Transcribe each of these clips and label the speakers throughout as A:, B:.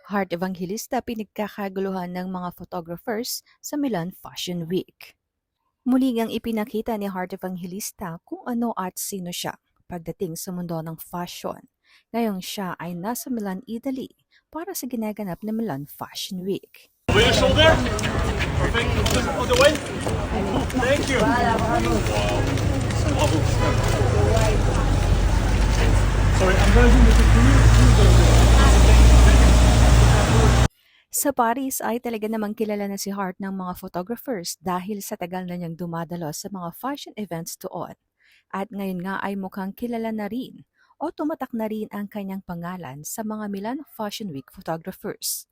A: Heart Evangelista pinagkakaguluhan ng mga photographers sa Milan Fashion Week. Muli ngang ipinakita ni Heart Evangelista kung ano at sino siya pagdating sa mundo ng fashion. Ngayong siya ay nasa Milan, Italy para sa ginaganap na Milan Fashion Week.
B: Over your shoulder. Perfect. Just on the way. Thank you. Sorry, I'm going to
A: Sa Paris ay talaga namang kilala na si Heart ng mga photographers dahil sa tagal na niyang dumadalo sa mga fashion events doon. At ngayon nga ay mukhang kilala na rin o tumatak na rin ang kanyang pangalan sa mga Milan Fashion Week photographers.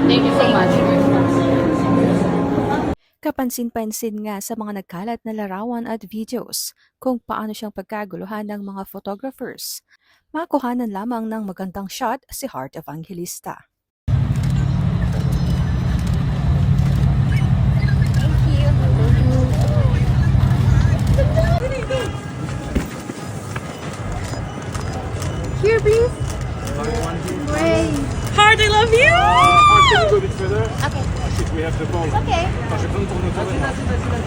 C: Thank you so much.
A: Kapansin-pansin nga sa mga nagkalat na larawan at videos kung paano siyang pagkaguluhan ng mga photographers. Makuhanan lamang ng magandang shot si Heart Evangelista.
C: Here, please. Great.
B: Heart, I love you! Heart, can you go a bit further?
C: Okay.
B: I think we have the ball.
C: Okay.
B: Je vais prendre ton autour.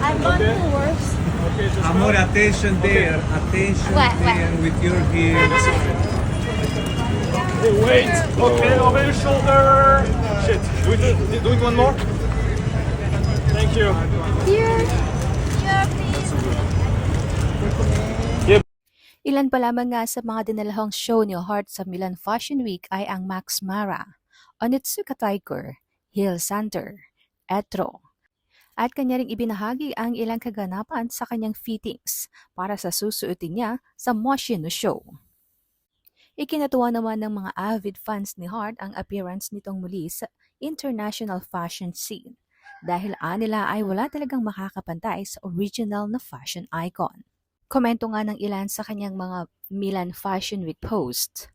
C: I'm going towards.
B: Okay, just
D: Amore, attention there, attention
C: Where?
D: there with your heels.
B: Hey, wait. Okay, over your shoulder. Shit. Do it one more. Thank you.
C: Here. Here, please.
A: Ilan pa lamang nga sa mga dinalahang show ni Heart sa Milan Fashion Week ay ang Max Mara, Onitsuka Tiger, Hill Center, Etro. At kanya ring ibinahagi ang ilang kaganapan sa kanyang fittings para sa susuotin niya sa Moschino show. Ikinatuwa naman ng mga avid fans ni Heart ang appearance nitong muli sa international fashion scene dahil anila ay wala talagang makakapantay sa original na fashion icon. Komento nga ng ilan sa kanyang mga Milan Fashion Week post.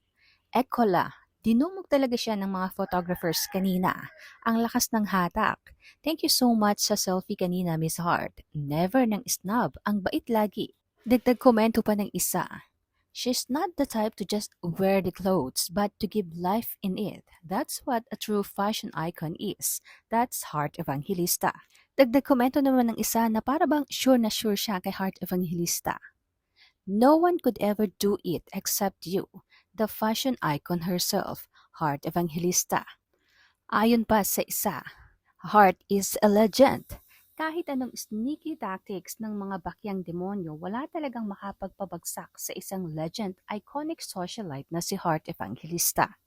A: Ekola, dinumog talaga siya ng mga photographers kanina. Ang lakas ng hatak. Thank you so much sa selfie kanina, Miss Heart. Never nang snob, ang bait lagi. Dagdag komento pa ng isa. She's not the type to just wear the clothes, but to give life in it. That's what a true fashion icon is. That's Heart Evangelista. Dagdag komento naman ng isa na para bang sure na sure siya kay Heart Evangelista. No one could ever do it except you, the fashion icon herself, Heart Evangelista. Ayon pa sa isa, Heart is a legend. Kahit anong sneaky tactics ng mga bakyang demonyo, wala talagang makapagpabagsak sa isang legend, iconic socialite na si Heart Evangelista.